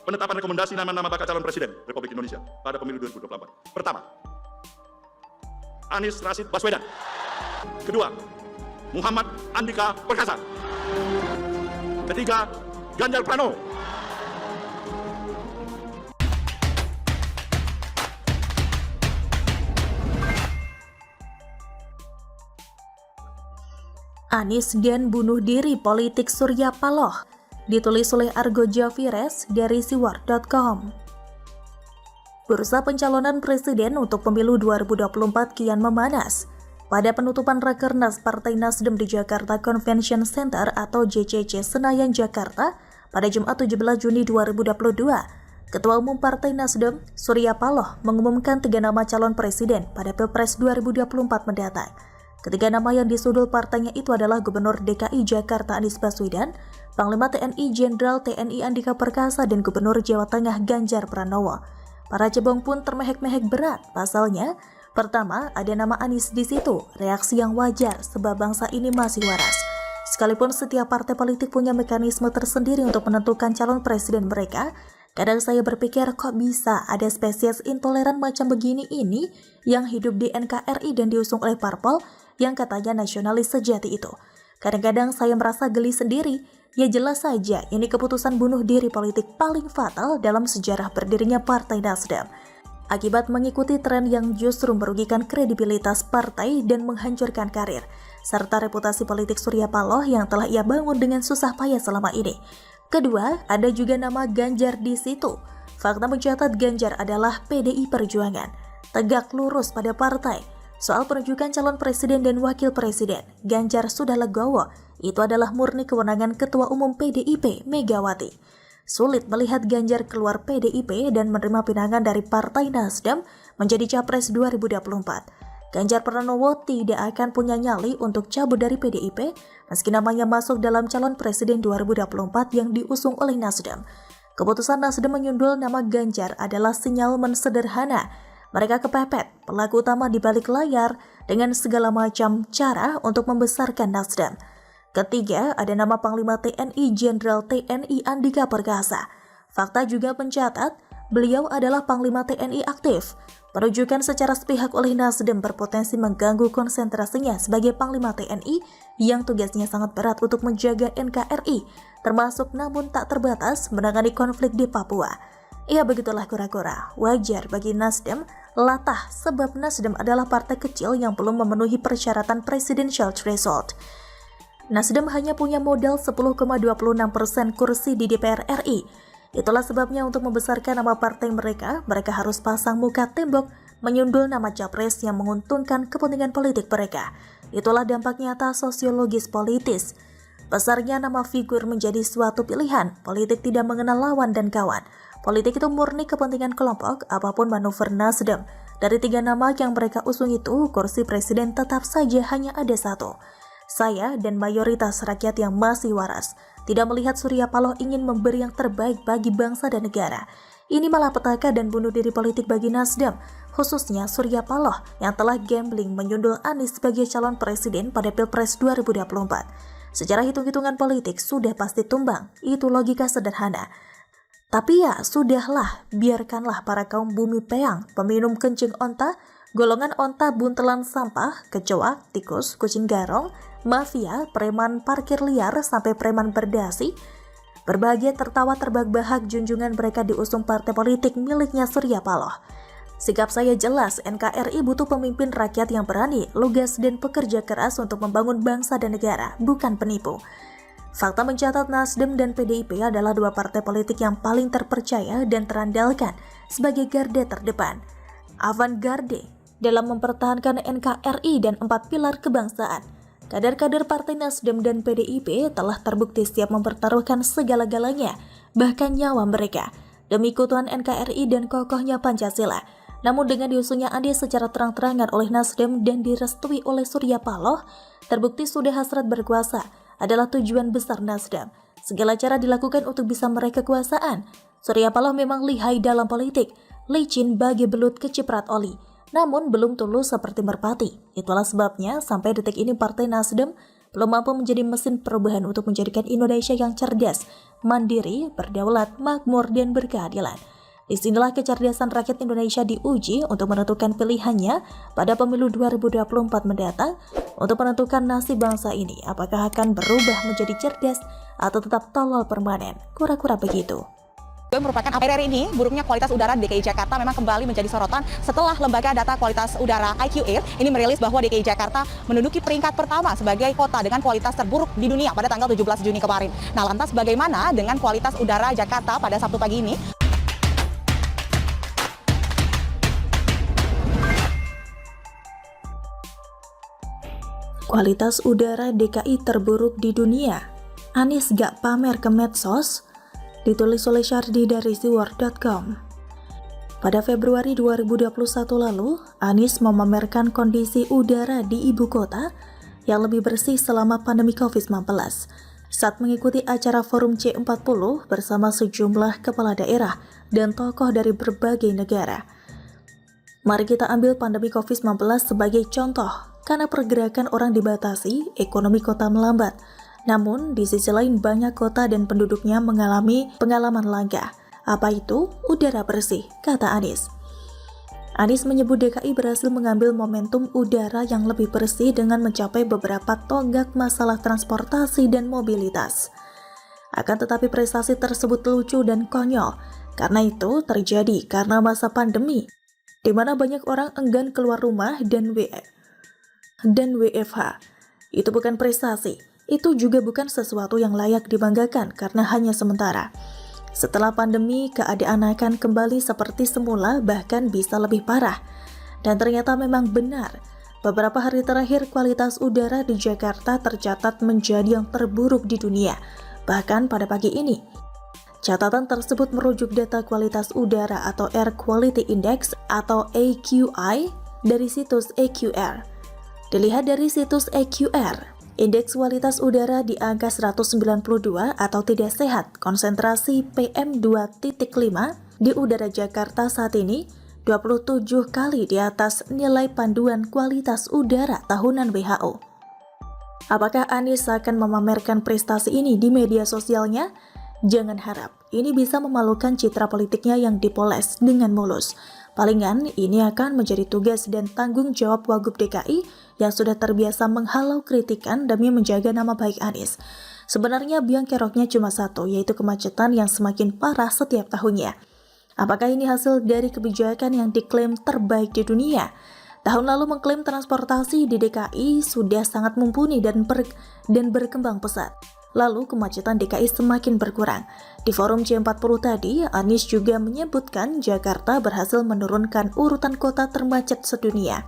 Penetapan rekomendasi nama-nama bakal calon presiden Republik Indonesia pada pemilu 2024. Pertama, Anies Rashid Baswedan. Kedua, Muhammad Andika Perkasa. Ketiga, Ganjar Pranowo. Anies dan bunuh diri politik Surya Paloh, ditulis oleh Argo Javires dari siwar.com. Bursa pencalonan presiden untuk pemilu 2024 kian memanas. Pada penutupan Rakernas Partai Nasdem di Jakarta Convention Center atau JCC Senayan, Jakarta pada Jumat 17 Juni 2022, Ketua Umum Partai Nasdem, Surya Paloh, mengumumkan 3 nama calon presiden pada Pilpres 2024 mendatang. Ketiga nama yang disudul partainya itu adalah Gubernur DKI Jakarta Anies Baswedan, Panglima TNI Jenderal TNI Andika Perkasa, dan Gubernur Jawa Tengah Ganjar Pranowo. Para cebong pun termehek-mehek berat. Pasalnya, pertama, ada nama Anies di situ. Reaksi yang wajar sebab bangsa ini masih waras. Sekalipun setiap partai politik punya mekanisme tersendiri untuk menentukan calon presiden mereka, kadang saya berpikir kok bisa ada spesies intoleran macam begini ini yang hidup di NKRI dan diusung oleh parpol yang katanya nasionalis sejati itu. Kadang-kadang saya merasa geli sendiri. Ya jelas saja ini keputusan bunuh diri politik paling fatal dalam sejarah berdirinya Partai Nasdem. Akibat mengikuti tren yang justru merugikan kredibilitas partai dan menghancurkan karir, serta reputasi politik Surya Paloh yang telah ia bangun dengan susah payah selama ini. Kedua, ada juga nama Ganjar di situ. Fakta mencatat Ganjar adalah PDI Perjuangan, tegak lurus pada partai. Soal penunjukan calon presiden dan wakil presiden, Ganjar sudah legowo. Itu adalah murni kewenangan Ketua Umum PDIP, Megawati. Sulit melihat Ganjar keluar PDIP dan menerima pinangan dari Partai Nasdem menjadi Capres 2024. Ganjar Pranowo tidak akan punya nyali untuk cabut dari PDIP meski namanya masuk dalam calon presiden 2024 yang diusung oleh Nasdem. Keputusan Nasdem menyundul nama Ganjar adalah sinyal sederhana. Mereka kepepet pelaku utama di balik layar dengan segala macam cara untuk membesarkan Nasdem. Ketiga, ada nama Panglima TNI Jenderal TNI Andika Perkasa. Fakta juga mencatat, beliau adalah Panglima TNI aktif. Penunjukan secara sepihak oleh Nasdem berpotensi mengganggu konsentrasinya sebagai Panglima TNI yang tugasnya sangat berat untuk menjaga NKRI, termasuk namun tak terbatas menangani konflik di Papua. Ya begitulah kura-kura, wajar bagi Nasdem latah sebab Nasdem adalah partai kecil yang belum memenuhi persyaratan presidential threshold. Nasdem hanya punya modal 10,26% kursi di DPR RI. Itulah sebabnya untuk membesarkan nama partai mereka harus pasang muka tembok menyundul nama capres yang menguntungkan kepentingan politik mereka. Itulah dampak nyata sosiologis politis. Besarnya nama figur menjadi suatu pilihan, politik tidak mengenal lawan dan kawan. Politik itu murni kepentingan kelompok, apapun manuver Nasdem. Dari 3 nama yang mereka usung itu, kursi presiden tetap saja hanya ada 1. Saya dan mayoritas rakyat yang masih waras tidak melihat Surya Paloh ingin memberi yang terbaik bagi bangsa dan negara. Ini malah petaka dan bunuh diri politik bagi Nasdem, khususnya Surya Paloh yang telah gambling menyundul Anies sebagai calon presiden pada Pilpres 2024. Secara hitung-hitungan politik sudah pasti tumbang, itu logika sederhana. Tapi ya sudahlah, biarkanlah para kaum bumi peang, peminum kencing onta, golongan onta buntelan sampah, kecoa, tikus, kucing garong, mafia, preman parkir liar, sampai preman berdasi, berbahagia tertawa terbahak-bahak junjungan mereka diusung partai politik miliknya Surya Paloh. Sikap saya jelas, NKRI butuh pemimpin rakyat yang berani, lugas, dan pekerja keras untuk membangun bangsa dan negara, bukan penipu. Fakta mencatat Nasdem dan PDIP adalah 2 partai politik yang paling terpercaya dan terandalkan sebagai garda terdepan, avant-garde dalam mempertahankan NKRI dan 4 pilar kebangsaan. Kader-kader Partai Nasdem dan PDIP telah terbukti siap mempertaruhkan segala-galanya, bahkan nyawa mereka, demi keutuhan NKRI dan kokohnya Pancasila. Namun dengan diusungnya Anies secara terang-terangan oleh Nasdem dan direstui oleh Surya Paloh, terbukti sudah hasrat berkuasa adalah tujuan besar Nasdem. Segala cara dilakukan untuk bisa meraih kekuasaan. Surya Paloh memang lihai dalam politik, licin bagi belut keciprat oli, namun belum tulus seperti merpati. Itulah sebabnya sampai detik ini Partai Nasdem belum mampu menjadi mesin perubahan untuk menjadikan Indonesia yang cerdas, mandiri, berdaulat, makmur, dan berkeadilan. Disinilah kecerdasan rakyat Indonesia diuji untuk menentukan pilihannya pada pemilu 2024 mendatang untuk menentukan nasib bangsa ini apakah akan berubah menjadi cerdas atau tetap tolol permanen. Kura-kura begitu. Merupakan akhir-akhir ini buruknya kualitas udara di DKI Jakarta memang kembali menjadi sorotan setelah lembaga data kualitas udara IQ Air ini merilis bahwa DKI Jakarta menduduki peringkat pertama sebagai kota dengan kualitas terburuk di dunia pada tanggal 17 Juni kemarin. Nah, lantas bagaimana dengan kualitas udara Jakarta pada Sabtu pagi ini? Kualitas udara DKI terburuk di dunia. Anies gak pamer ke medsos? Ditulis oleh Syardi dari siwar.com. Pada Februari 2021 lalu, Anies memamerkan kondisi udara di ibu kota yang lebih bersih selama pandemi COVID-19 saat mengikuti acara Forum C40 bersama sejumlah kepala daerah dan tokoh dari berbagai negara. Mari kita ambil pandemi COVID-19 sebagai contoh, karena pergerakan orang dibatasi, ekonomi kota melambat. Namun, di sisi lain banyak kota dan penduduknya mengalami pengalaman langka. Apa itu? Udara bersih, kata Anies. Anies menyebut DKI berhasil mengambil momentum udara yang lebih bersih dengan mencapai beberapa tonggak masalah transportasi dan mobilitas. Akan tetapi prestasi tersebut lucu dan konyol, karena itu terjadi karena masa pandemi, di mana banyak orang enggan keluar rumah dan WFH. Itu bukan prestasi. Itu juga bukan sesuatu yang layak dibanggakan karena hanya sementara. Setelah pandemi, keadaan akan kembali seperti semula, bahkan bisa lebih parah. Dan ternyata memang benar, beberapa hari terakhir kualitas udara di Jakarta tercatat menjadi yang terburuk di dunia, bahkan pada pagi ini. Catatan tersebut merujuk data kualitas udara atau Air Quality Index atau AQI dari situs AQR. Dilihat dari situs AQR, indeks kualitas udara di angka 192 atau tidak sehat, konsentrasi PM2.5 di udara Jakarta saat ini 27 kali di atas nilai panduan kualitas udara tahunan WHO. Apakah Anies akan memamerkan prestasi ini di media sosialnya? Jangan harap, ini bisa memalukan citra politiknya yang dipoles dengan mulus. Palingan ini akan menjadi tugas dan tanggung jawab Wagub DKI yang sudah terbiasa menghalau kritikan demi menjaga nama baik Anies. Sebenarnya biang keroknya cuma satu, yaitu kemacetan yang semakin parah setiap tahunnya. Apakah ini hasil dari kebijakan yang diklaim terbaik di dunia? Tahun lalu mengklaim transportasi di DKI sudah sangat mumpuni dan berkembang pesat. Lalu kemacetan DKI semakin berkurang. Di forum C40 tadi, Anies juga menyebutkan Jakarta berhasil menurunkan urutan kota termacet sedunia.